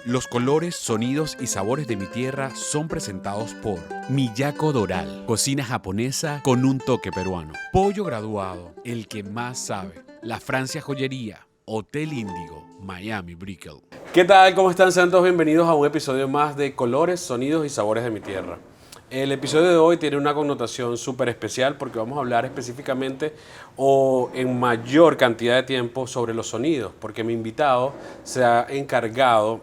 Los colores, sonidos y sabores de mi tierra son presentados por Miyako Doral, cocina japonesa con un toque peruano. Pollo Graduado, el que más sabe. La Francia Joyería, Hotel Índigo, Miami Brickell. ¿Qué tal? ¿Cómo están? Sean todos bienvenidos a un episodio más de Colores, Sonidos y Sabores de mi tierra. El episodio de hoy tiene una connotación súper especial porque vamos a hablar específicamente o en mayor cantidad de tiempo sobre los sonidos, porque mi invitado se ha encargado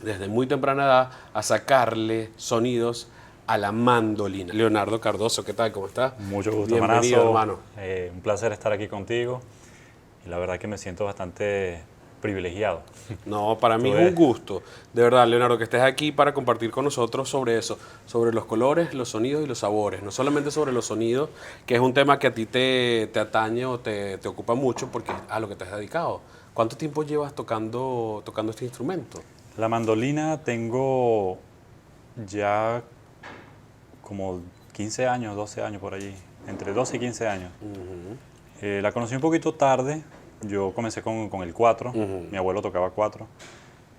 desde muy temprana edad a sacarle sonidos a la mandolina. Leonardo Cardoso, ¿qué tal? ¿Cómo estás? Mucho gusto, bienvenido, Manazo. Hermano. Un placer estar aquí contigo y la verdad que me siento bastante privilegiado. No, para mí es un gusto, de verdad, Leonardo, que estés aquí para compartir con nosotros sobre eso, sobre los colores, los sonidos y los sabores. No solamente sobre los sonidos, que es un tema que a ti te atañe o te ocupa mucho porque es a lo que te has dedicado. ¿Cuánto tiempo llevas tocando este instrumento? La mandolina tengo ya como 15 años, 12 años por allí, entre 12 y 15 años. La conocí un poquito tarde, yo comencé con el 4, mi abuelo tocaba 4,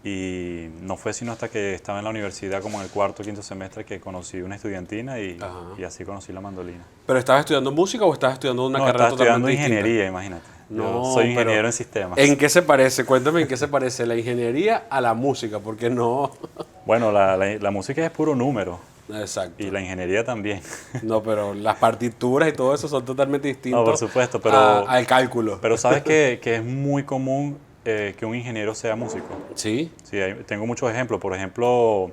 y no fue sino hasta que estaba en la universidad, como en el cuarto o quinto semestre, que conocí una estudiantina y así conocí la mandolina. ¿Pero estabas estudiando música o estabas estudiando una carrera totalmente distinta? Estaba estudiando ingeniería, imagínate. No, yo soy ingeniero en sistemas. ¿En qué se parece? Cuéntame en qué se parece la ingeniería a la música, porque no... Bueno, la música es puro número. Exacto. Y la ingeniería también. No, pero las partituras y todo eso son totalmente distintos. No, por supuesto, pero al cálculo. Pero sabes que es muy común que un ingeniero sea músico. ¿Sí? Sí, tengo muchos ejemplos. Por ejemplo,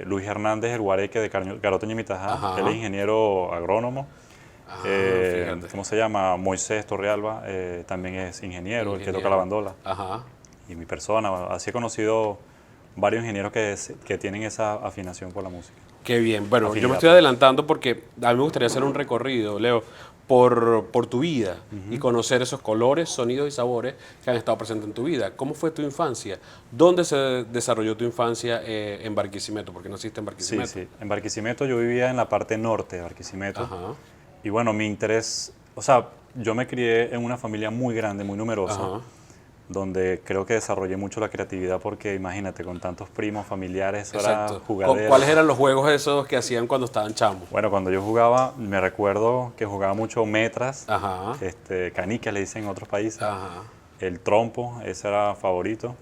Luis Hernández, el guareque de Garoto Ñimitajá, él es ingeniero agrónomo. ¿Cómo se llama? Moisés Torrealba, también es ingeniero, el que toca la bandola. Ajá. Y mi persona, así he conocido varios ingenieros que tienen esa afinación por la música. Qué bien. Bueno, yo me estoy adelantando porque a mí me gustaría hacer un recorrido, Leo, por tu vida y conocer esos colores, sonidos y sabores que han estado presentes en tu vida. ¿Cómo fue tu infancia? ¿Dónde se desarrolló tu infancia en Barquisimeto? Porque naciste en Barquisimeto. Sí. En Barquisimeto yo vivía en la parte norte de Barquisimeto. Ajá. Y bueno, mi interés, o sea, yo me crié en una familia muy grande, muy numerosa, donde creo que desarrollé mucho la creatividad porque imagínate, con tantos primos, familiares, era jugadera. ¿Cuáles eran los juegos esos que hacían cuando estaban chamos? Bueno, cuando yo jugaba, me recuerdo que jugaba mucho metras, canicas le dicen en otros países, el trompo, ese era favorito,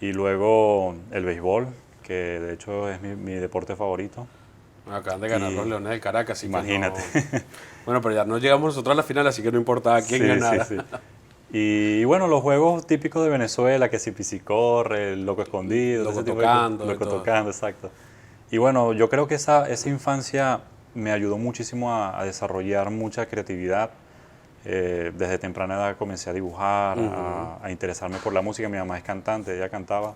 y luego el béisbol, que de hecho es mi deporte favorito. Acaban de ganar los Leones del Caracas. Imagínate. No... Bueno, pero ya no llegamos nosotros a la final, así que no importaba quién ganara. Sí. Y bueno, los juegos típicos de Venezuela, que si Pisicorre, el Loco Escondido, Loco Tocando. Loco Tocando, exacto. Y bueno, yo creo que esa infancia me ayudó muchísimo a desarrollar mucha creatividad. Desde temprana edad comencé a dibujar, a interesarme por la música. Mi mamá es cantante, ella cantaba.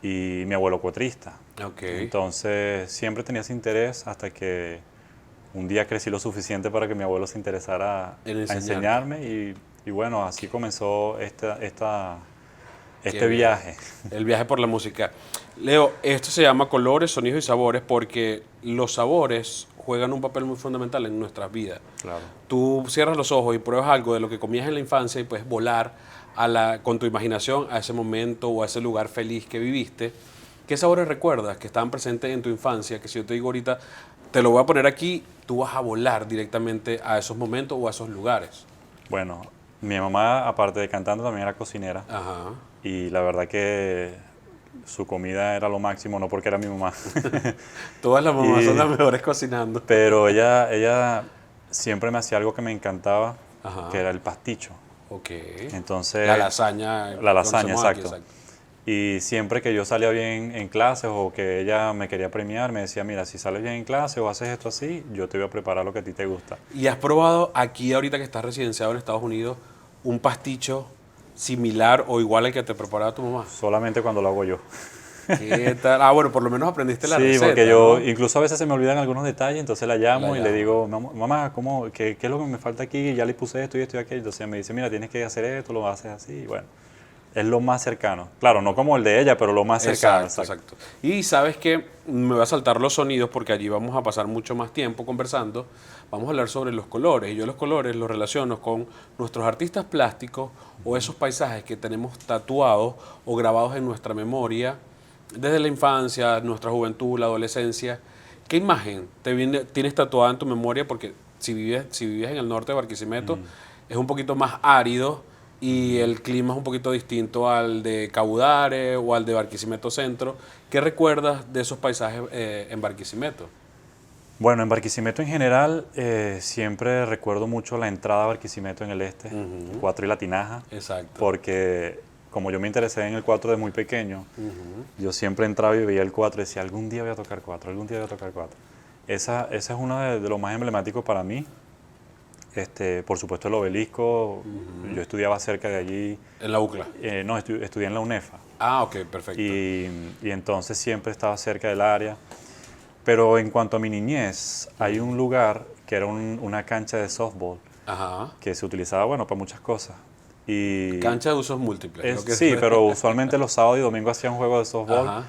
Y mi abuelo cuatrista. Entonces siempre tenía ese interés hasta que un día crecí lo suficiente para que mi abuelo se interesara a enseñarme y bueno, así comenzó este viaje. El viaje por la música. Leo, esto se llama colores, sonidos y sabores porque los sabores juegan un papel muy fundamental en nuestras vidas. Claro. Tú cierras los ojos y pruebas algo de lo que comías en la infancia y puedes volar con tu imaginación a ese momento o a ese lugar feliz que viviste. ¿Qué sabores recuerdas que estaban presentes en tu infancia? Que si yo te digo ahorita, te lo voy a poner aquí, tú vas a volar directamente a esos momentos o a esos lugares. Bueno, mi mamá, aparte de cantante, también era cocinera. Ajá. Y la verdad que su comida era lo máximo, no porque era mi mamá. Todas las mamás Y- son las mejores cocinando. Pero ella siempre me hacía algo que me encantaba, Ajá. que era el pasticho. Ok. Entonces, La lasaña. La lasaña, conocemos aquí, exacto. Y siempre que yo salía bien en clases o que ella me quería premiar, me decía, mira, si sales bien en clase o haces esto así, yo te voy a preparar lo que a ti te gusta. ¿Y has probado aquí, ahorita que estás residenciado en Estados Unidos, un pasticho similar o igual al que te preparaba tu mamá? Solamente cuando lo hago yo. ¿Qué tal? Ah, bueno, por lo menos aprendiste la Sí, receta, porque yo, ¿no? incluso a veces se me olvidan algunos detalles, entonces la llamo La y le llamo. digo, mamá, ¿qué es lo que me falta aquí? Ya le puse esto y esto y aquello. Entonces ella me dice, mira, tienes que hacer esto, lo haces así, y bueno. Es lo más cercano. Claro, no como el de ella, pero lo más cercano. Exacto. Y sabes que me voy a saltar los sonidos porque allí vamos a pasar mucho más tiempo conversando. Vamos a hablar sobre los colores. Y yo los colores los relaciono con nuestros artistas plásticos o esos paisajes que tenemos tatuados o grabados en nuestra memoria desde la infancia, nuestra juventud, la adolescencia. ¿Qué imagen tienes tatuada en tu memoria? Porque si vives en el norte de Barquisimeto, es un poquito más árido y el clima es un poquito distinto al de Cabudare o al de Barquisimeto Centro. ¿Qué recuerdas de esos paisajes en Barquisimeto? Bueno, en Barquisimeto en general, siempre recuerdo mucho la entrada a Barquisimeto en el este, el 4 y la Tinaja, Exacto. porque como yo me interesé en el 4 de muy pequeño, yo siempre entraba y veía el 4 y decía, algún día voy a tocar 4, algún día voy a tocar 4. Esa es una de los más emblemáticos para mí. Por supuesto el obelisco, yo estudiaba cerca de allí, En la UCLA. no, estudié en la UNEFA Ah, ok, perfecto. y entonces siempre estaba cerca del área. Pero en cuanto a mi niñez, hay un lugar que era una cancha de softball Ajá. que se utilizaba, bueno, para muchas cosas. Y Cancha de usos múltiples. Creo que sí, pero usualmente los sábados y domingos hacía un juego de softball. Ajá.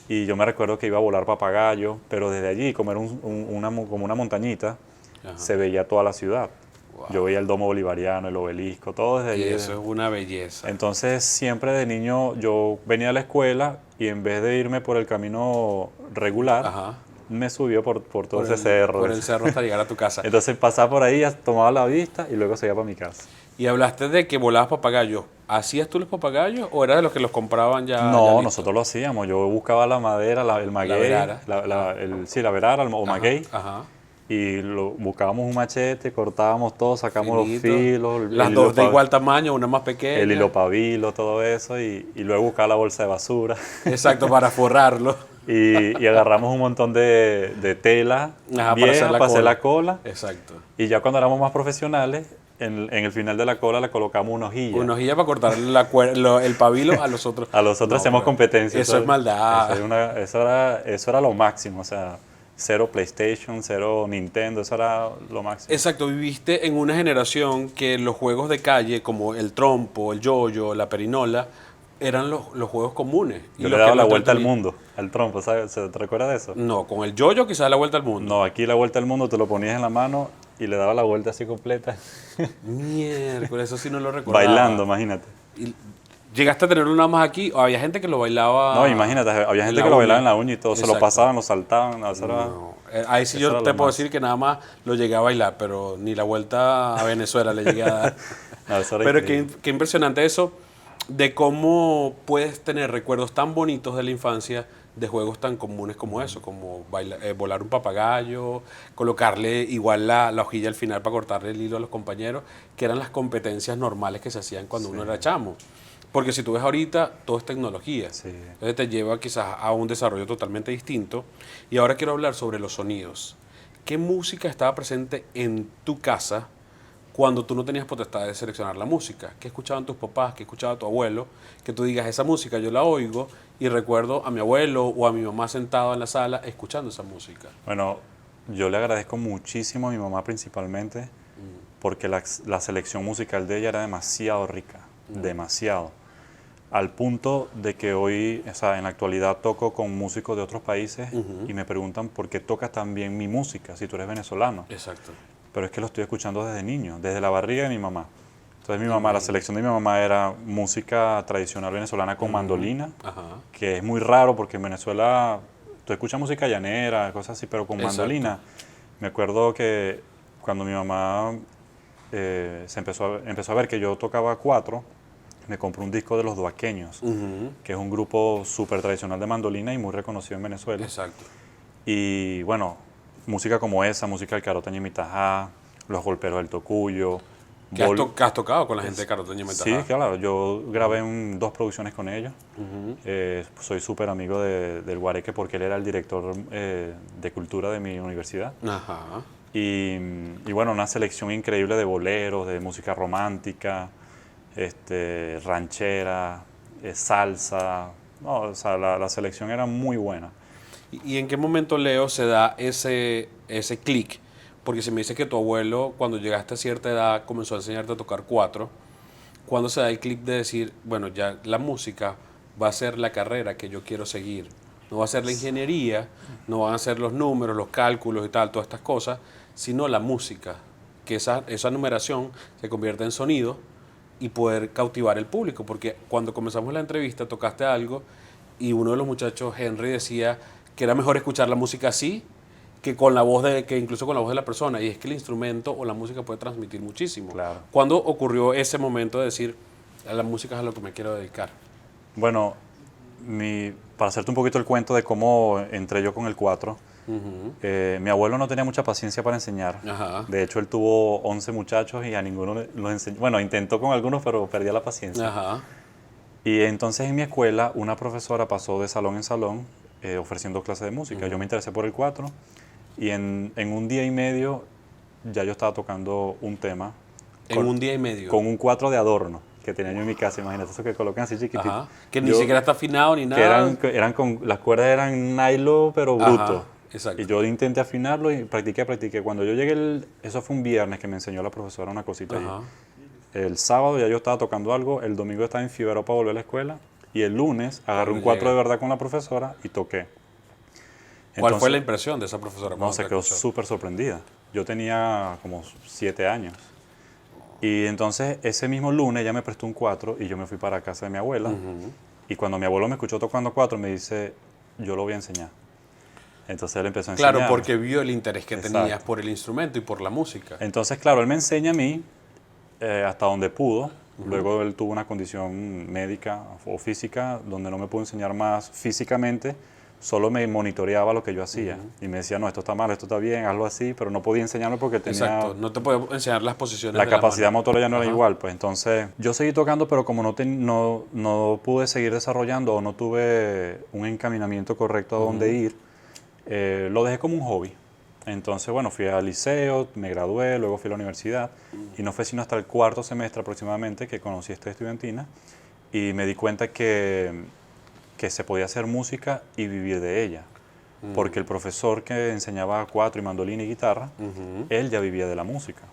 Y yo me recuerdo que iba a volar papagayo, pero desde allí, como era como una montañita, Ajá. se veía toda la ciudad. Wow. Yo veía el domo bolivariano, el obelisco, todo desde Y allí. eso es una belleza. Entonces, siempre de niño yo venía a la escuela y en vez de irme por el camino regular, Ajá. me subió por todo Por ese el- cerro. Por el cerro hasta llegar a tu casa. Entonces pasaba por ahí, tomaba la vista y luego se iba para mi casa. Y hablaste de que volabas papagayos. ¿Hacías tú los papagayos o eras de los que los compraban ya? No, ya listos? nosotros lo hacíamos. Yo buscaba la madera, el maguey, verara. sí, la verara o Ajá, maguey, Ajá. y buscábamos un machete, cortábamos todo, sacábamos Finito. los filos, Las el dos hilo de igual tamaño, una más pequeña. el hilo pabilo, todo eso, y luego buscaba la bolsa de basura. Exacto, para forrarlo. Y agarramos un montón de tela Ajá, vieja para hacer la cola. Exacto. Y ya cuando éramos más profesionales, en el final de la cola le colocamos una hojilla. Una hojilla para cortar el pabilo a los otros. A los otros No, hacemos pero competencia. Eso es maldad. Eso era lo máximo. O sea, cero PlayStation, cero Nintendo, eso era lo máximo. Exacto, viviste en una generación que los juegos de calle, como el trompo, el yoyo, la perinola, eran los juegos comunes. Y Yo los le daba que la no vuelta al entretenían. mundo, al trompo, ¿sabes? ¿Te recuerdas de eso? No, con el yoyo quizás la vuelta al mundo. No, aquí la vuelta al mundo te lo ponías en la mano y le daba la vuelta así completa. Miércoles, eso sí no lo recordaba. Bailando, imagínate. ¿Y ¿Llegaste a tenerlo nada más aquí o había gente que lo bailaba? No, imagínate, había en gente la que lo bailaba uña? en la uña y todo, se lo Exacto. pasaban, lo saltaban, no, eso era... No, ahí sí eso yo era te lo puedo más. decir que nada más lo llegué a bailar, pero ni la vuelta a Venezuela le llegué a dar. No, eso era Pero increíble. qué impresionante eso de cómo puedes tener recuerdos tan bonitos de la infancia de juegos tan comunes como eso, como volar un papagayo, colocarle igual la hojilla al final para cortarle el hilo a los compañeros, que eran las competencias normales que se hacían cuando uno era chamo. Porque si tú ves ahorita, todo es tecnología. Sí. Entonces te lleva quizás a un desarrollo totalmente distinto. Y ahora quiero hablar sobre los sonidos. ¿Qué música estaba presente en tu casa cuando tú no tenías potestad de seleccionar la música? ¿Qué escuchaban tus papás? ¿Qué escuchaba tu abuelo? Que tú digas, esa música yo la oigo y recuerdo a mi abuelo o a mi mamá sentado en la sala escuchando esa música. Bueno, yo le agradezco muchísimo a mi mamá principalmente porque la selección musical de ella era demasiado rica, demasiado. al punto de que hoy, o sea, en la actualidad toco con músicos de otros países y me preguntan por qué tocas tan bien mi música si tú eres venezolano. Exacto. Pero es que lo estoy escuchando desde niño, desde la barriga de mi mamá. Entonces mi mamá, la selección de mi mamá era música tradicional venezolana con mandolina, que es muy raro porque en Venezuela tú escuchas música llanera, cosas así, pero con mandolina. Me acuerdo que cuando mi mamá empezó a ver que yo tocaba cuatro, me compró un disco de Los Duaqueños, que es un grupo súper tradicional de mandolina y muy reconocido en Venezuela. Exacto. Y bueno, música como esa, música del Caroteño y Mitajá, Los Golperos del Tocuyo. Que has tocado con la gente de Caroteño y Mitajá. Sí, claro, yo grabé dos producciones con ellos. Soy súper amigo del Guareque porque él era el director de cultura de mi universidad. Ajá. Y bueno, una selección increíble de boleros, de música romántica, ranchera, salsa. No, o sea, la selección era muy buena. ¿Y en qué momento, Leo, se da ese clic? Porque si me dices que tu abuelo, cuando llegaste a cierta edad, comenzó a enseñarte a tocar cuatro, ¿cuándo se da el clic de decir, bueno, ya la música va a ser la carrera que yo quiero seguir? No va a ser la ingeniería, no van a ser los números, los cálculos y tal, todas estas cosas, sino la música, que esa numeración se convierte en sonido y poder cautivar el público. Porque cuando comenzamos la entrevista tocaste algo y uno de los muchachos, Henry, decía que era mejor escuchar la música así que con la voz que incluso con la voz de la persona, y es que el instrumento o la música puede transmitir muchísimo. Claro. ¿Cuándo ocurrió ese momento de decir, a la música es a lo que me quiero dedicar? Bueno, para hacerte un poquito el cuento de cómo entré yo con el cuatro, mi abuelo no tenía mucha paciencia para enseñar. Ajá. De hecho, él tuvo 11 muchachos y a ninguno los enseñó. Bueno, intentó con algunos, pero perdía la paciencia. Ajá. Y entonces en mi escuela una profesora pasó de salón en salón ofreciendo clases de música. Yo me interesé por el cuatro y en un día y medio ya yo estaba tocando un tema. En un día y medio. Con un cuatro de adorno que tenía yo en mi casa, imagínate, eso que colocan así chiquitito. Ajá. Que ni siquiera está afinado ni nada. Las cuerdas eran nylon, pero bruto. Ajá. Exacto. Y yo intenté afinarlo y practiqué. Cuando yo llegué, eso fue un viernes que me enseñó la profesora una cosita ahí. El sábado ya yo estaba tocando algo, el domingo estaba en Figueroa para volver a la escuela y el lunes agarré un cuatro de verdad con la profesora y toqué. ¿Cuál fue la impresión de esa profesora? No, se quedó súper sorprendida. Yo tenía como 7 años. Y entonces ese mismo lunes ella me prestó un cuatro y yo me fui para casa de mi abuela. Y cuando mi abuelo me escuchó tocando cuatro me dice, yo lo voy a enseñar. Entonces él empezó a enseñar. Claro, porque vio el interés que tenías por el instrumento y por la música. Entonces, claro, él me enseña a mí hasta donde pudo. Luego él tuvo una condición médica o física donde no me pudo enseñar más físicamente, solo me monitoreaba lo que yo hacía. Y me decía, no, esto está mal, esto está bien, hazlo así, pero no podía enseñarlo porque tenía... Exacto, no te podía enseñar las posiciones La de capacidad la mano. motora ya no era igual, pues entonces yo seguí tocando, pero como no pude seguir desarrollando o no tuve un encaminamiento correcto a dónde ir, lo dejé como un hobby. Entonces, bueno, fui al liceo, me gradué, luego fui a la universidad y no fue sino hasta el cuarto semestre aproximadamente que conocí esta estudiantina y me di cuenta que se podía hacer música y vivir de ella. Porque el profesor que enseñaba cuatro y mandolina y guitarra, él ya vivía de la música.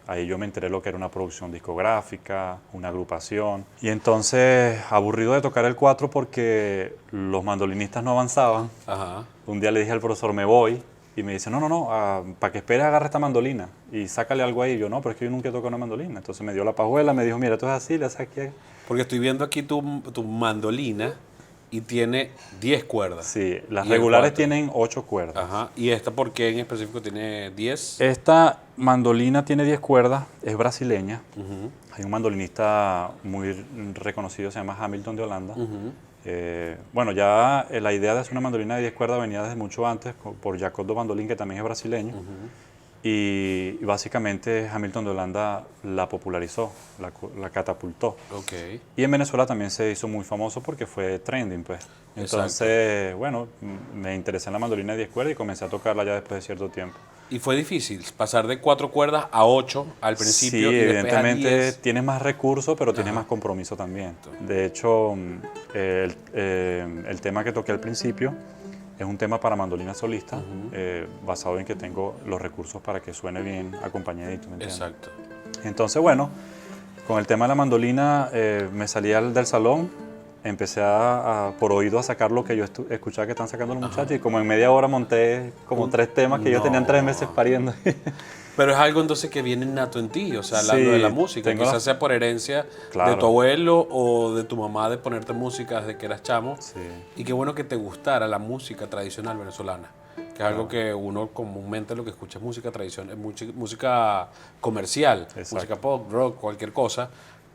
Ahí yo me enteré lo que era una producción discográfica, una agrupación. Y entonces, aburrido de tocar el cuatro porque los mandolinistas no avanzaban, un día le dije al profesor, me voy. Y me dice, no, para que esperes agarra esta mandolina y sácale algo ahí. Y yo, no, pero es que yo nunca he tocado una mandolina. Entonces me dio la pajuela, me dijo, mira, esto es así, le haces aquí. Porque estoy viendo aquí tu mandolina y tiene 10 cuerdas. Sí, las regulares tienen 8 cuerdas. Ajá. ¿Y esta por qué en específico tiene 10? Esta mandolina tiene 10 cuerdas, es brasileña. Hay un mandolinista muy reconocido, se llama Hamilton de Holanda. Bueno, ya la idea de hacer una mandolina de 10 cuerdas venía desde mucho antes por Jacob Bandolin, que también es brasileño. Y básicamente Hamilton de Holanda la popularizó, la catapultó. Okay. Y en Venezuela también se hizo muy famoso porque fue trending, pues. Entonces, bueno, me interesé en la mandolina de 10 cuerdas y comencé a tocarla ya después de cierto tiempo. ¿Y fue difícil pasar de 4 cuerdas a 8 al principio? Sí, y evidentemente después a 10? tienes más recursos, pero tienes más compromiso también. De hecho, el tema que toqué al principio es un tema para mandolina solista, basado en que tengo los recursos para que suene bien acompañadito. ¿Me entiendes? Exacto. Entonces, bueno, con el tema de la mandolina me salí del salón empecé por oído a sacar lo que yo escuchaba que están sacando los muchachos, y como en media hora monté como 3 temas que ellos tenían 3 meses pariendo. Pero es algo entonces que viene innato en ti, o sea, Sí, lo de la música, tengo quizás sea por herencia Claro. de tu abuelo o de tu mamá de ponerte música desde que eras chamo. Sí. Y qué bueno que te gustara la música tradicional venezolana, que es algo que uno comúnmente lo que escucha es música tradicional, música comercial, Exacto. música pop, rock, cualquier cosa,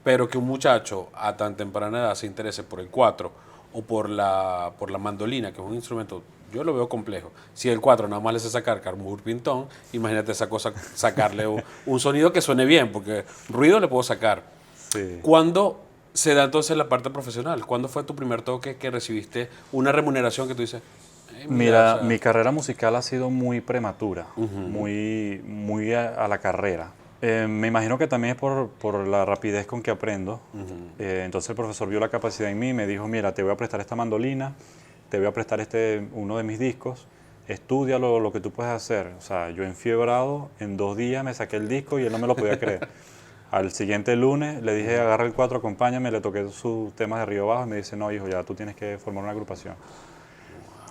pero que un muchacho a tan temprana edad se interese por el cuatro o por la mandolina, que es un instrumento, yo lo veo complejo. Si el 4 nada más le hace sacar carbur pintón, imagínate esa cosa, sacarle un sonido que suene bien, porque ruido le puedo sacar. Sí. ¿Cuándo se da entonces la parte profesional? ¿Cuándo fue tu primer toque que recibiste una remuneración que tú dices, Mira, o sea, mi carrera musical ha sido muy prematura, muy a la carrera. Me imagino que también es por la rapidez con que aprendo. Entonces el profesor vio la capacidad en mí y me dijo, mira, te voy a prestar esta mandolina, te voy a prestar uno de mis discos, estúdialo lo que tú puedes hacer. O sea, yo enfiebrado, en 2 días me saqué el disco y él no me lo podía creer. Al siguiente lunes le dije, agarra el 4, acompáñame, le toqué sus temas de Río Bajo y me dice, no, hijo, ya tú tienes que formar una agrupación.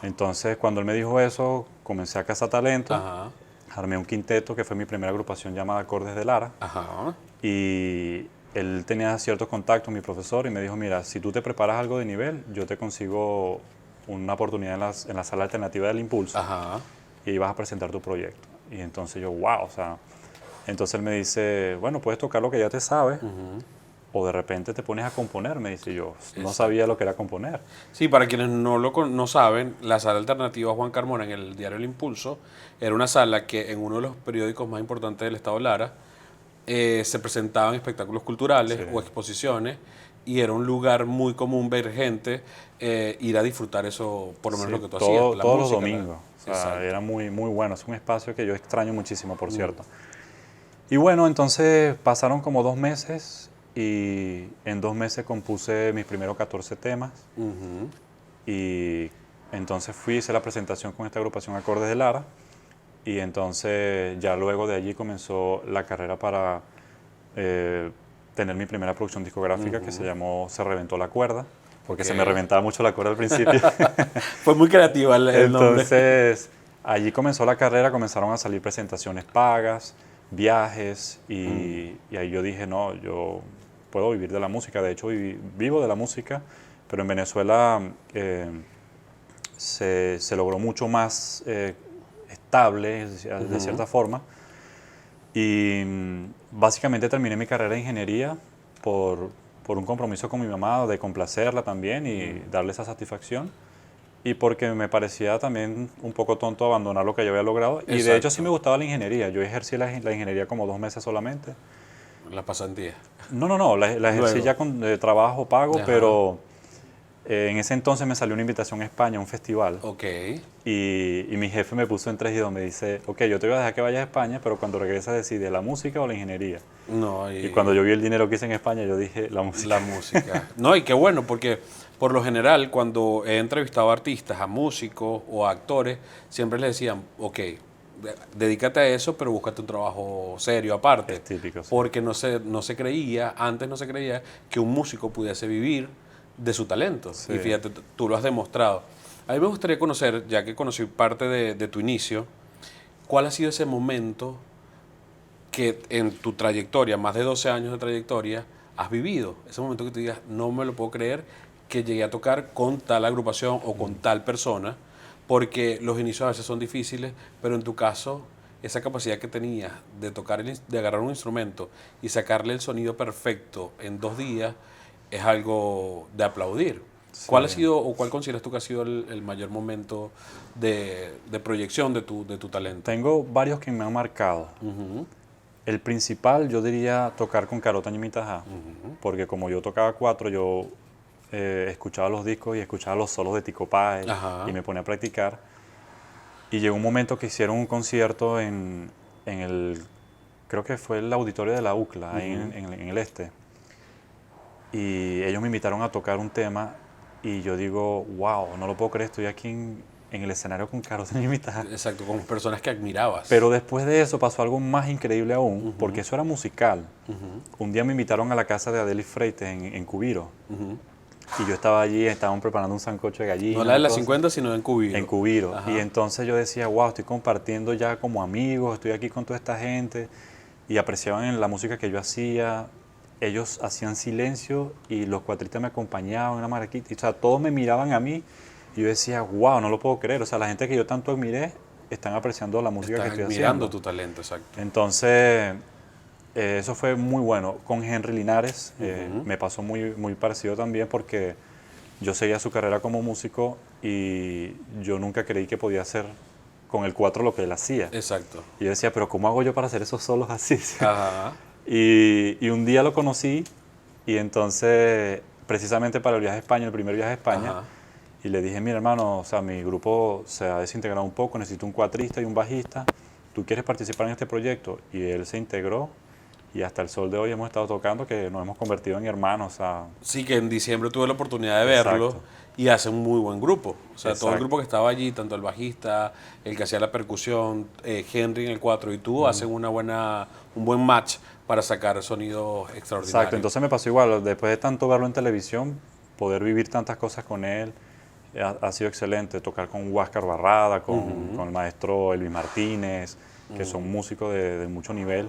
Entonces, cuando él me dijo eso, comencé a cazar talento, ajá, armé un quinteto, que fue mi primera agrupación llamada Acordes de Lara, ajá, y él tenía ciertos contactos, mi profesor, y me dijo, mira, si tú te preparas algo de nivel, yo te consigo una oportunidad en la sala alternativa del Impulso, ajá, y ahí vas a presentar tu proyecto. Y entonces yo, wow, o sea, entonces él me dice, bueno, puedes tocar lo que ya te sabes, o de repente te pones a componer, me dice yo. No sabía lo que era componer. Sí, para quienes no saben, la sala alternativa Juan Carmona en el diario El Impulso era una sala que en uno de los periódicos más importantes del estado Lara se presentaban espectáculos culturales Sí. o exposiciones y era un lugar muy común ver gente ir a disfrutar eso, por lo menos Sí, lo que tú hacías, la todos los música. domingos. O sea, Exacto. era muy, muy bueno. Es un espacio que yo extraño muchísimo, por cierto. Y bueno, entonces pasaron como 2 meses y en 2 meses compuse mis primeros 14 temas. Ujú. Y entonces hice la presentación con esta agrupación Acordes de Lara. Y entonces ya luego de allí comenzó la carrera para tener mi primera producción discográfica que se llamó Se Reventó la Cuerda, porque Ok. se me reventaba mucho la cuerda al principio. Fue muy creativa el nombre. Entonces, allí comenzó la carrera, comenzaron a salir presentaciones pagas, viajes, y ahí yo dije, no, yo puedo vivir de la música. De hecho, vivo de la música, pero en Venezuela se logró mucho más estable, de cierta forma. Y básicamente terminé mi carrera de ingeniería por un compromiso con mi mamá de complacerla también y darle esa satisfacción. Y porque me parecía también un poco tonto abandonar lo que yo había logrado. Y de hecho sí me gustaba la ingeniería. Yo ejercí la ingeniería como 2 meses solamente. La pasantía. No, la ejercí Luego. ya con trabajo pago, Ajá. pero en ese entonces me salió una invitación a España, a un festival. Ok. Y mi jefe me puso en 3 y 2, me dice, ok, yo te voy a dejar que vayas a España, pero cuando regresas decide la música o la ingeniería. No, Y cuando yo vi el dinero que hice en España, yo dije, la música. la música. No, y qué bueno, porque por lo general cuando he entrevistado a artistas, a músicos o a actores, siempre les decían, ok, dedícate a eso, pero búscate un trabajo serio aparte. Es típico, sí. Porque antes no se creía que un músico pudiese vivir de su talento. Sí. Y fíjate, tú lo has demostrado. A mí me gustaría conocer, ya que conocí parte de tu inicio, ¿cuál ha sido ese momento que en tu trayectoria, más de 12 años de trayectoria, has vivido? Ese momento que tú digas, no me lo puedo creer que llegué a tocar con tal agrupación o con tal persona, porque los inicios a veces son difíciles, pero en tu caso, esa capacidad que tenías de de agarrar un instrumento y sacarle el sonido perfecto en 2 días, es algo de aplaudir. Sí. ¿Cuál ha sido o cuál consideras tú que ha sido el mayor momento de proyección de tu talento? Tengo varios que me han marcado. El principal, yo diría tocar con Carota Ñimitajá, porque como yo tocaba 4, yo escuchaba los discos y escuchaba los solos de Tico Páez Ajá. y me ponía a practicar. Y llegó un momento que hicieron un concierto creo que fue el auditorio de la UCLA, ahí en el este. Y ellos me invitaron a tocar un tema y yo digo, wow, no lo puedo creer, estoy aquí en el escenario con Carota Ñimitajá. Exacto, con personas que admirabas. Pero después de eso pasó algo más increíble aún, porque eso era musical. Un día me invitaron a la casa de Adelis Freites en Cubiro y yo estaba allí, estaban preparando un sancocho de gallina. No la de las cosas, 50, sino en Cubiro. en Cubiro. Ajá. Y entonces yo decía, wow, estoy compartiendo ya como amigos, estoy aquí con toda esta gente, y apreciaban en la música que yo hacía. Ellos hacían silencio y los cuatristas me acompañaban, una maraquita, o sea, todos me miraban a mí, y yo decía, wow, no lo puedo creer, o sea, la gente que yo tanto admiré están apreciando la música que Estás estoy admirando haciendo. tu talento, exacto. Entonces, eso fue muy bueno. Con Henry Linares Ujú. me pasó muy parecido también porque yo seguía su carrera como músico y yo nunca creí que podía hacer con el cuatro lo que él hacía. Exacto. Y yo decía, pero ¿cómo hago yo para hacer esos solos así? Ajá. Y un día lo conocí y entonces, precisamente para el viaje a España, el primer viaje a España, Ajá. y le dije, mira hermano, o sea, mi grupo se ha desintegrado un poco, necesito un cuatrista y un bajista, ¿tú quieres participar en este proyecto? Y él se integró y hasta el sol de hoy hemos estado tocando, que nos hemos convertido en hermanos. O sea, Sí, que en diciembre tuve la oportunidad de verlo Exacto. y hace un muy buen grupo. O sea, todo el Exacto. grupo que estaba allí, tanto el bajista, el que hacía la percusión, Henry en el 4 y tú, hacen un buen match para sacar sonidos extraordinarios. exacto, entonces me pasó igual, después de tanto verlo en televisión, poder vivir tantas cosas con él, ha sido excelente, tocar con Huáscar Barrada, con el maestro Elvis Martínez, que son músicos de mucho nivel,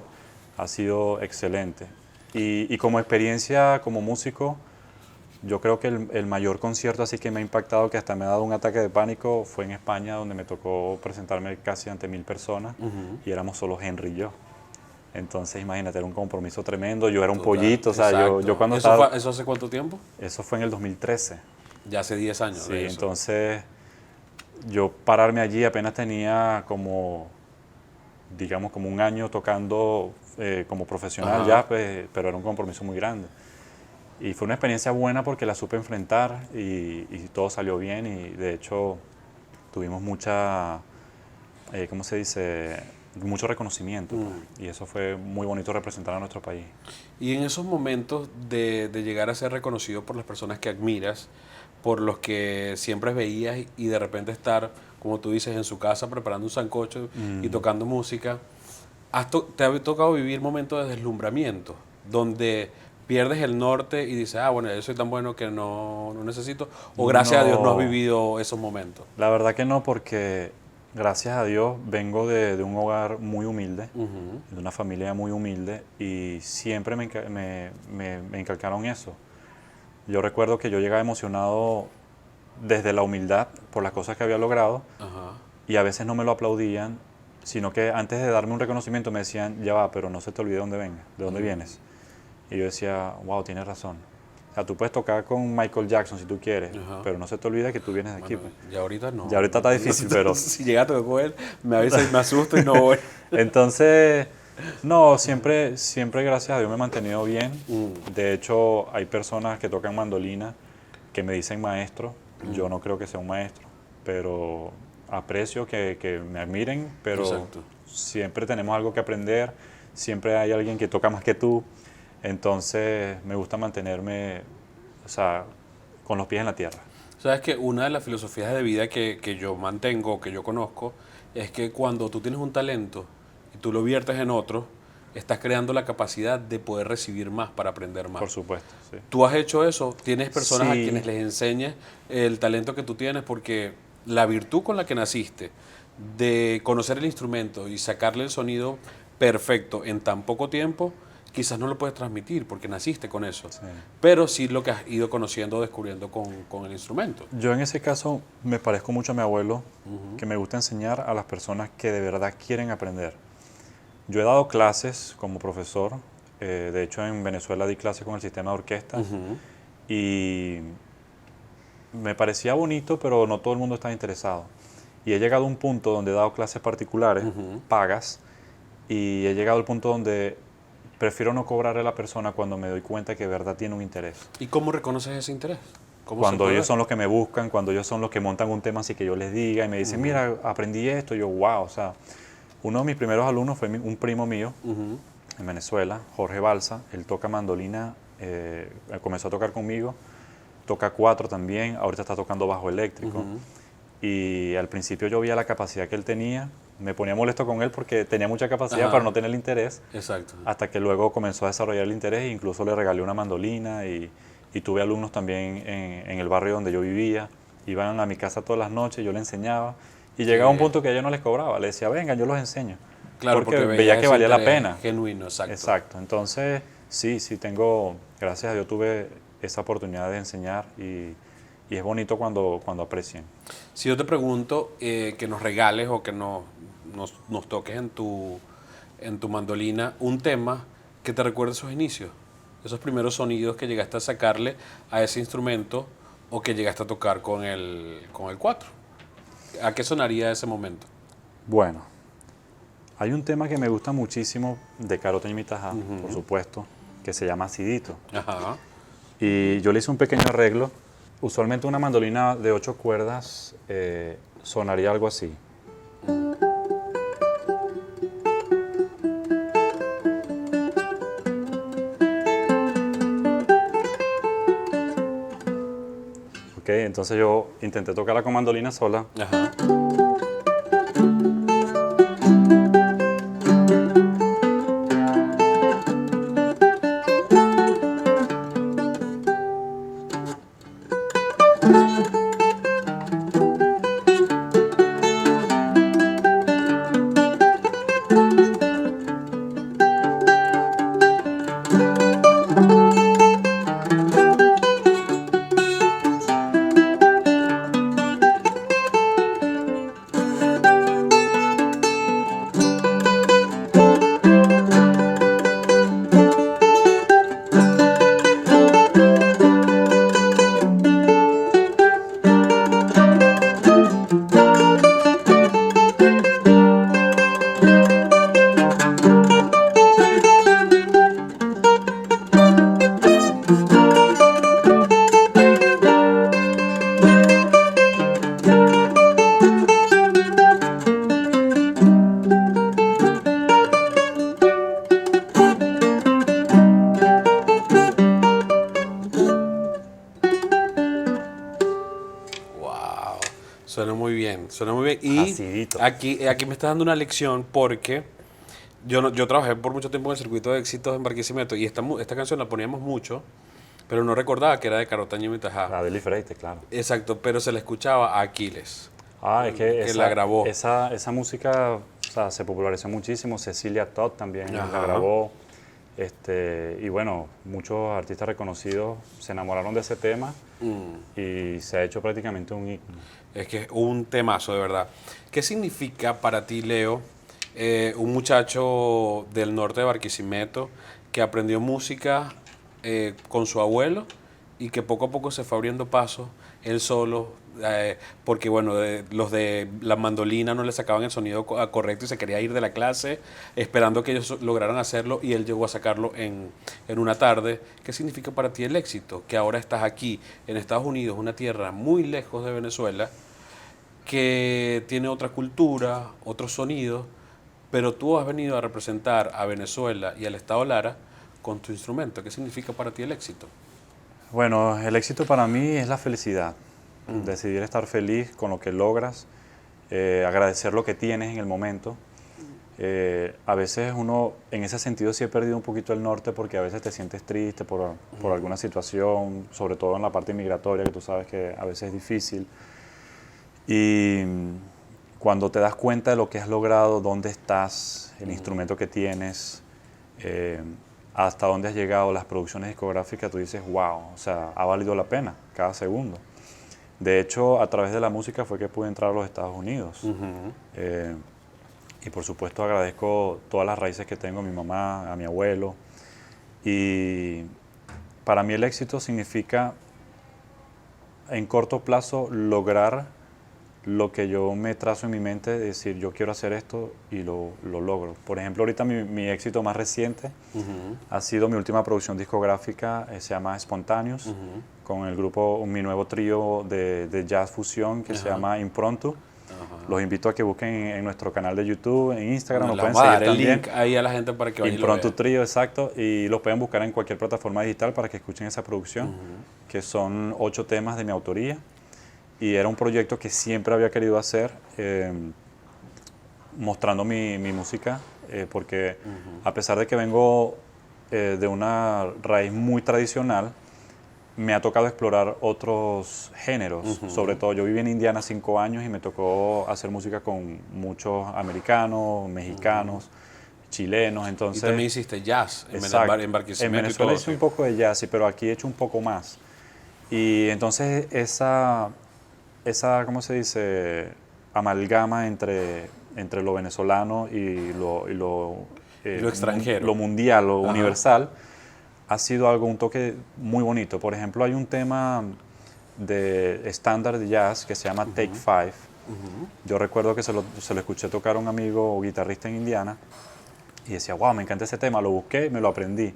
ha sido excelente. Y como experiencia como músico, yo creo que el mayor concierto así que me ha impactado, que hasta me ha dado un ataque de pánico, fue en España, donde me tocó presentarme casi ante 1000 personas y éramos solo Henry y yo. Entonces, imagínate, era un compromiso tremendo. Yo era un Total, pollito, o sea, exacto. yo cuando ¿Eso, estaba... ¿Eso hace cuánto tiempo? Eso fue en el 2013. Ya hace 10 años Sí, de eso. entonces yo pararme allí apenas tenía como, digamos, como un año tocando como profesional Ajá. ya, pues, pero era un compromiso muy grande. Y fue una experiencia buena porque la supe enfrentar y todo salió bien y de hecho tuvimos mucha, ¿cómo se dice? Mucho reconocimiento. Pues, y eso fue muy bonito representar a nuestro país. Y en esos momentos de llegar a ser reconocido por las personas que admiras, por los que siempre veías y de repente estar, como tú dices, en su casa preparando un sancocho y tocando música, ¿te ha tocado vivir momentos de deslumbramiento, donde pierdes el norte y dices, ah, bueno, yo soy tan bueno que no necesito? ¿O gracias a Dios no has No. vivido esos momentos? La verdad que no, porque gracias a Dios vengo de un hogar muy humilde, Ujú. de una familia muy humilde y siempre me inculcaron eso. Yo recuerdo que yo llegaba emocionado desde la humildad por las cosas que había logrado Ajá. y a veces no me lo aplaudían, sino que antes de darme un reconocimiento me decían, ya va, pero no se te olvide de dónde vienes. Y yo decía, wow, tienes razón. O sea, tú puedes tocar con Michael Jackson si tú quieres, Ajá. pero no se te olvide que tú vienes de aquí. Bueno, Pues. ya ahorita no. Ya ahorita está difícil, pero... Si llega a tocar con él, me avisa y me asusto y no voy. Entonces, no, siempre gracias a Dios me he mantenido bien. De hecho, hay personas que tocan mandolina que me dicen maestro. Yo no creo que sea un maestro, pero aprecio que me admiren, pero Exacto. siempre tenemos algo que aprender, siempre hay alguien que toca más que tú. Entonces, me gusta mantenerme, o sea, con los pies en la tierra. Sabes que una de las filosofías de vida que yo mantengo, que yo conozco, es que cuando tú tienes un talento y tú lo viertes en otro, estás creando la capacidad de poder recibir más para aprender más. Por supuesto, sí. ¿Tú has hecho eso? ¿Tienes personas a Sí. quienes les enseñes el talento que tú tienes? Porque la virtud con la que naciste, de conocer el instrumento y sacarle el sonido perfecto en tan poco tiempo, quizás no lo puedes transmitir porque naciste con eso. Sí. Pero sí lo que has ido conociendo, descubriendo con el instrumento. Yo en ese caso me parezco mucho a mi abuelo, que me gusta enseñar a las personas que de verdad quieren aprender. Yo he dado clases como profesor, de hecho en Venezuela di clases con el sistema de orquestas y me parecía bonito, pero no todo el mundo estaba interesado. Y he llegado a un punto donde he dado clases particulares, pagas, y he llegado al punto donde prefiero no cobrarle a la persona cuando me doy cuenta que de verdad tiene un interés. ¿Y cómo reconoces ese interés? ¿Cómo se Cuando puede ellos ver? son los que me buscan, cuando ellos son los que montan un tema así que yo les diga y me dicen, mira, aprendí esto, yo, wow, o sea, uno de mis primeros alumnos fue un primo mío Ujú. en Venezuela, Jorge Balsa, él toca mandolina, comenzó a tocar conmigo, toca cuatro también, ahorita está tocando bajo eléctrico. Y al principio yo veía la capacidad que él tenía, me ponía molesto con él porque tenía mucha capacidad Ajá. para no tener el interés, Exacto. hasta que luego comenzó a desarrollar el interés e incluso le regalé una mandolina y y tuve alumnos también en el barrio donde yo vivía. Iban a mi casa todas las noches, yo les enseñaba. Y llegaba un punto que yo no les cobraba. Les decía, vengan, yo los enseño. Claro, porque veías veía que ese valía la interés pena. genuino, exacto. Exacto. Entonces, sí tengo, gracias a Dios tuve esa oportunidad de enseñar y es bonito cuando aprecian. Si yo te pregunto que nos regales o que nos toques en tu mandolina un tema que te recuerde esos inicios, esos primeros sonidos que llegaste a sacarle a ese instrumento o que llegaste a tocar con el 4. ¿A qué sonaría ese momento? Bueno, hay un tema que me gusta muchísimo de Caro Toño y Mitajá, por supuesto, que se llama Acidito. Ajá. Y yo le hice un pequeño arreglo. Usualmente una mandolina de 8 cuerdas sonaría algo así. Ok, entonces yo intenté tocarla con mandolina sola. Ajá. Wow, suena muy bien, suena muy bien. Y Acidito. aquí me estás dando una lección porque yo trabajé por mucho tiempo en el circuito de éxitos en Barquisimeto y esta canción la poníamos mucho, pero no recordaba que era de Caro Toño y Mitajá. La Deli Freite, claro. Exacto, pero se la escuchaba a Aquiles. Es que la grabó. Esa música, o sea, se popularizó muchísimo. Cecilia Todd también Ajá. la grabó. Y bueno, muchos artistas reconocidos se enamoraron de ese tema y se ha hecho prácticamente un himno. Es que es un temazo, de verdad. ¿Qué significa para ti, Leo, un muchacho del norte de Barquisimeto que aprendió música con su abuelo y que poco a poco se fue abriendo paso él solo? Porque bueno, los de la mandolina no le sacaban el sonido correcto y se quería ir de la clase esperando que ellos lograran hacerlo y él llegó a sacarlo en una tarde. ¿Qué significa para ti el éxito? Que ahora estás aquí en Estados Unidos, una tierra muy lejos de Venezuela, que tiene otra cultura, otros sonidos, pero tú has venido a representar a Venezuela y al Estado Lara con tu instrumento. ¿Qué significa para ti el éxito? Bueno, el éxito para mí es la felicidad. Decidir estar feliz con lo que logras, agradecer lo que tienes en el momento. A veces uno, en ese sentido, sí he perdido un poquito el norte porque a veces te sientes triste por alguna situación, sobre todo en la parte migratoria, que tú sabes que a veces es difícil. Y cuando te das cuenta de lo que has logrado, dónde estás, el instrumento que tienes, hasta dónde has llegado, las producciones discográficas, tú dices, wow, o sea, ha valido la pena cada segundo. De hecho, a través de la música fue que pude entrar a los Estados Unidos. Y por supuesto agradezco todas las raíces que tengo, a mi mamá, a mi abuelo. Y para mí el éxito significa, en corto plazo, lograr lo que yo me trazo en mi mente, decir, yo quiero hacer esto y lo logro. Por ejemplo, ahorita mi éxito más reciente ha sido mi última producción discográfica, se llama Spontaneous, con el grupo, mi nuevo trío de jazz fusión que se llama Improntu. Los invito a que busquen en nuestro canal de YouTube, en Instagram, nos pueden Vamos a seguir dar el también. link ahí a la gente para que vaya y lo Improntu vea. Trío, exacto, y los pueden buscar en cualquier plataforma digital para que escuchen esa producción, que son 8 temas de mi autoría. Y era un proyecto que siempre había querido hacer, mostrando mi música, porque a pesar de que vengo de una raíz muy tradicional, me ha tocado explorar otros géneros. Sobre todo, yo viví en Indiana 5 años y me tocó hacer música con muchos americanos, mexicanos, chilenos. Y Entonces, también hiciste jazz en exacto. En Barquisimeto En y Venezuela todo, hice un sí. poco de jazz, sí, pero aquí he hecho un poco más. Y entonces esa ¿cómo se dice? Amalgama entre lo venezolano y Lo extranjero. lo mundial, lo Ajá. universal, ha sido algo, un toque muy bonito. Por ejemplo, hay un tema de estándar de jazz que se llama Take Five. Yo recuerdo que se lo escuché tocar a un amigo guitarrista en Indiana y decía, wow, me encanta ese tema, lo busqué, me lo aprendí.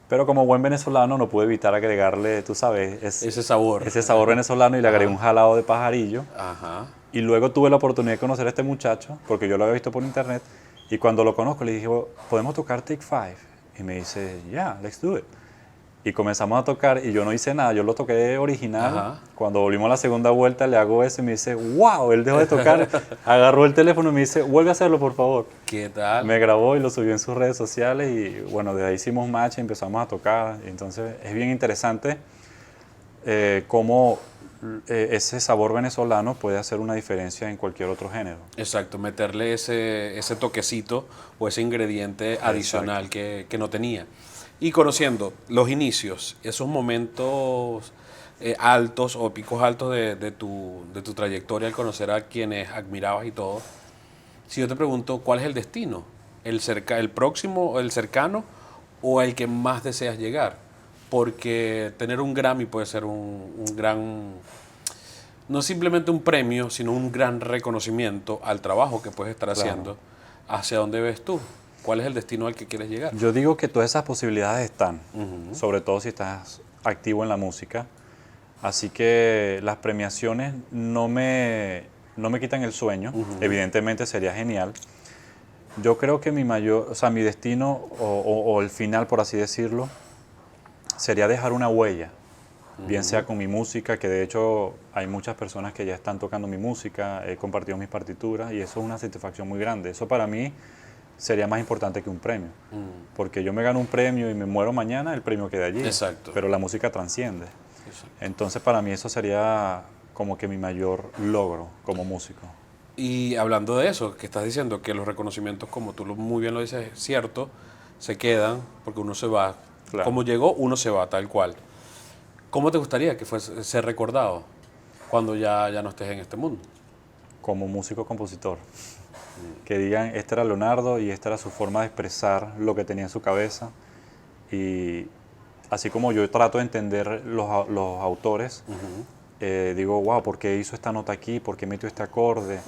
Pero como buen venezolano no pude evitar agregarle, tú sabes, Ese sabor. ese sabor venezolano y le agregué un jalado de pajarillo. Ajá. Y luego tuve la oportunidad de conocer a este muchacho, porque yo lo había visto por internet, y cuando lo conozco le dije, ¿podemos tocar Take Five? Y me dice, yeah, let's do it. Y comenzamos a tocar y yo no hice nada, yo lo toqué original. Ajá. Cuando volvimos a la segunda vuelta le hago eso y me dice, wow, él dejó de tocar, agarró el teléfono y me dice, vuelve a hacerlo por favor. ¿Qué tal? Me grabó y lo subió en sus redes sociales y bueno, desde ahí hicimos match y empezamos a tocar. Y entonces es bien interesante cómo ese sabor venezolano puede hacer una diferencia en cualquier otro género. Exacto, meterle ese toquecito o ese ingrediente adicional que no tenía. Y conociendo los inicios, esos momentos altos o picos altos de tu trayectoria al conocer a quienes admirabas y todo, si yo te pregunto, ¿cuál es el destino? ¿El próximo, el cercano o el que más deseas llegar? Porque tener un Grammy puede ser un gran, no simplemente un premio, sino un gran reconocimiento al trabajo que puedes estar haciendo. ¿Hacia dónde ves tú? ¿Cuál es el destino al que quieres llegar? Yo digo que todas esas posibilidades están, sobre todo si estás activo en la música. Así que las premiaciones no me quitan el sueño. Evidentemente sería genial. Yo creo que mi destino o el final, por así decirlo, sería dejar una huella. Bien sea con mi música, que de hecho hay muchas personas que ya están tocando mi música, he compartido mis partituras y eso es una satisfacción muy grande. Eso para mí sería más importante que un premio. Porque yo me gano un premio y me muero mañana, el premio queda allí. Exacto. Pero la música transciende. Exacto. Entonces para mí eso sería como que mi mayor logro como músico. Y hablando de eso, que estás diciendo que los reconocimientos, como tú muy bien lo dices, es cierto, se quedan porque uno se va. Claro. Como llegó, uno se va, tal cual. ¿Cómo te gustaría que fuese ser recordado cuando ya no estés en este mundo? Como músico-compositor. Que digan, este era Leonardo y esta era su forma de expresar lo que tenía en su cabeza. Y así como yo trato de entender los autores, digo, wow, ¿por qué hizo esta nota aquí? ¿Por qué metió este acorde?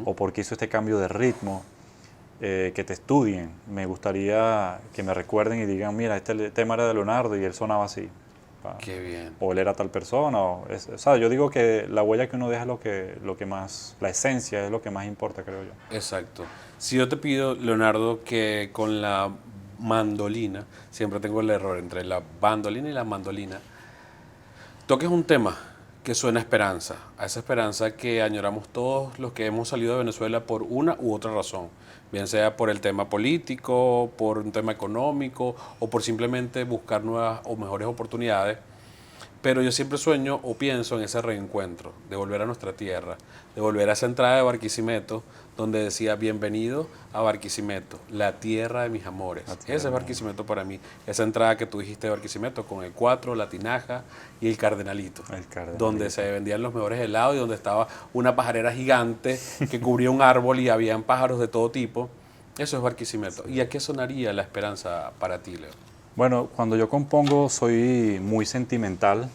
¿O por qué hizo este cambio de ritmo? Que te estudien. Me gustaría que me recuerden y digan, mira, este tema era de Leonardo y él sonaba así. Qué bien. O él era tal persona. O sea, yo digo que la huella que uno deja es lo que más, la esencia es lo que más importa, creo yo. Exacto. Si yo te pido, Leonardo, que con la mandolina, siempre tengo el error entre la bandolina y la mandolina, toques un tema que suena a esperanza, a esa esperanza que añoramos todos los que hemos salido de Venezuela por una u otra razón, bien sea por el tema político, por un tema económico o por simplemente buscar nuevas o mejores oportunidades. Pero yo siempre sueño o pienso en ese reencuentro, de volver a nuestra tierra, de volver a esa entrada de Barquisimeto, donde decía, bienvenido a Barquisimeto, la tierra de mis amores. Ese es Barquisimeto para mí, esa entrada que tú dijiste de Barquisimeto, con el 4, la tinaja y el cardenalito, donde se vendían los mejores helados y donde estaba una pajarera gigante que cubría un árbol y habían pájaros de todo tipo. Eso es Barquisimeto. ¿Y a qué sonaría la esperanza para ti, Leo? Bueno, cuando yo compongo soy muy sentimental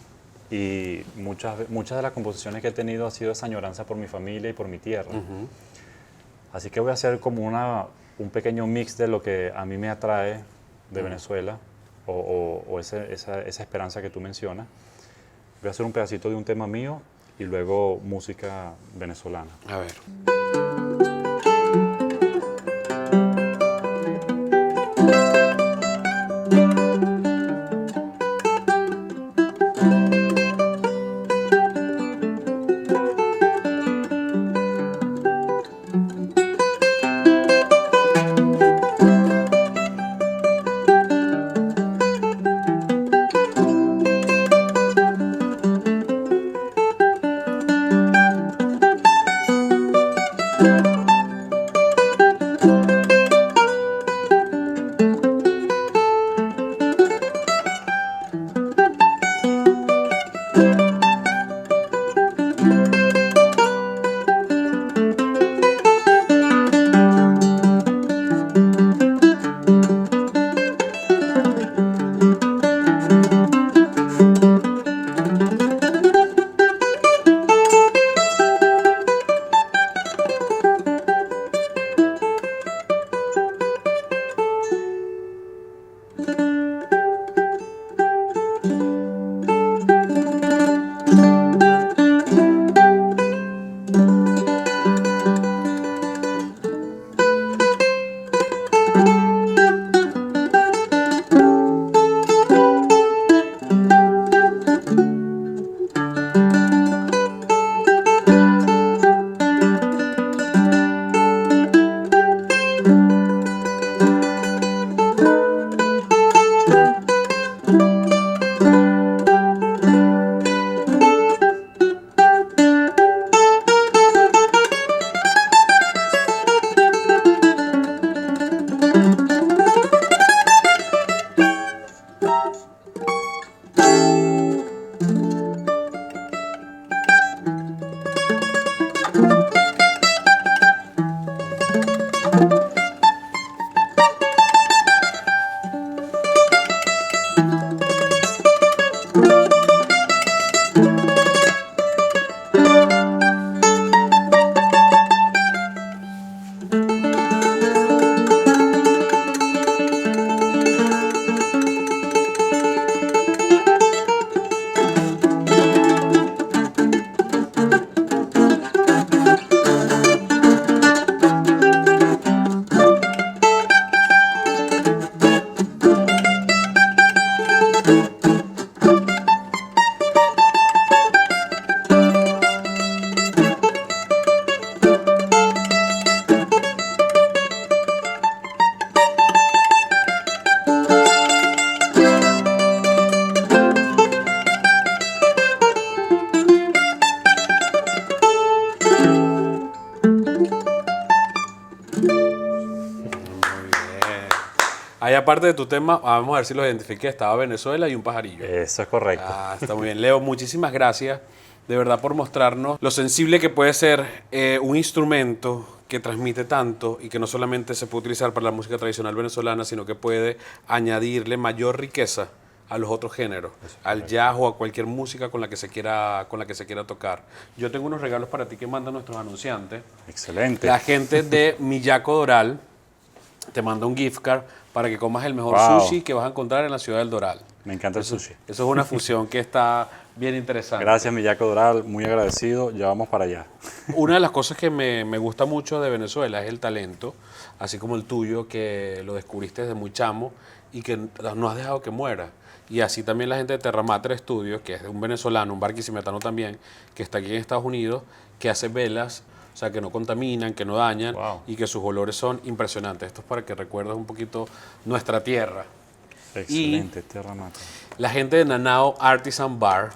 y muchas de las composiciones que he tenido ha sido esa añoranza por mi familia y por mi tierra. Así que voy a hacer como un pequeño mix de lo que a mí me atrae de Venezuela o esa esperanza que tú mencionas. Voy a hacer un pedacito de un tema mío y luego música venezolana. A ver. Muy bien. Ahí aparte de tu tema, vamos a ver si los identifiqué. Estaba Venezuela y un pajarillo. Eso es correcto. Ah, está muy bien. Leo, muchísimas gracias de verdad por mostrarnos lo sensible que puede ser un instrumento que transmite tanto y que no solamente se puede utilizar para la música tradicional venezolana, sino que puede añadirle mayor riqueza a los otros géneros, al jazz o a cualquier música con la que se quiera tocar. Yo tengo unos regalos para ti que mandan nuestros anunciantes. Excelente. La gente de Miyako Doral te manda un gift card para que comas el mejor Wow. sushi que vas a encontrar en la ciudad del Doral. Me encanta el sushi. Eso es una fusión que está bien interesante. Gracias, Miyako Doral. Muy agradecido. Ya vamos para allá. Una de las cosas que me gusta mucho de Venezuela es el talento, así como el tuyo, que lo descubriste desde muy chamo y que no has dejado que muera. Y así también la gente de Terra Mater Studios, que es un venezolano, un barquisimetano también, que está aquí en Estados Unidos, que hace velas, o sea, que no contaminan, que no dañan, Wow. y que sus olores son impresionantes. Esto es para que recuerdes un poquito nuestra tierra. Excelente, Terra Mater. La gente de Nanao Artisan Bar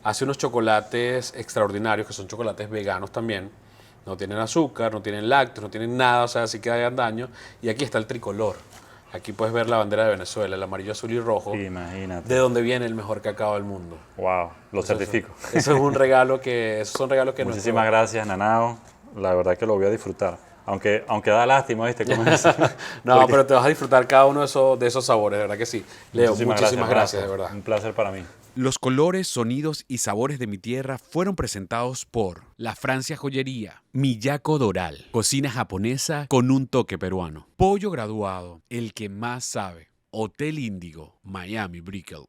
hace unos chocolates extraordinarios, que son chocolates veganos también. No tienen azúcar, no tienen lácteos, no tienen nada, o sea, así que hagan daño. Y aquí está el tricolor. Aquí puedes ver la bandera de Venezuela, el amarillo, azul y rojo, Imagínate. de donde viene el mejor cacao del mundo. Wow, lo certifico. Eso es un regalo que, esos son regalos que Muchísimas gracias, Nanao. La verdad que lo voy a disfrutar. Aunque da lástima, ¿viste? Como eso. No, Porque- pero te vas a disfrutar cada uno de esos sabores, de verdad que sí. Leo, muchísimas gracias, de Rafa. verdad. Un placer para mí. Los colores, sonidos y sabores de mi tierra fueron presentados por La Francia Joyería, Miyako Doral, cocina japonesa con un toque peruano, Pollo Graduado, el que más sabe, Hotel Índigo, Miami Brickell.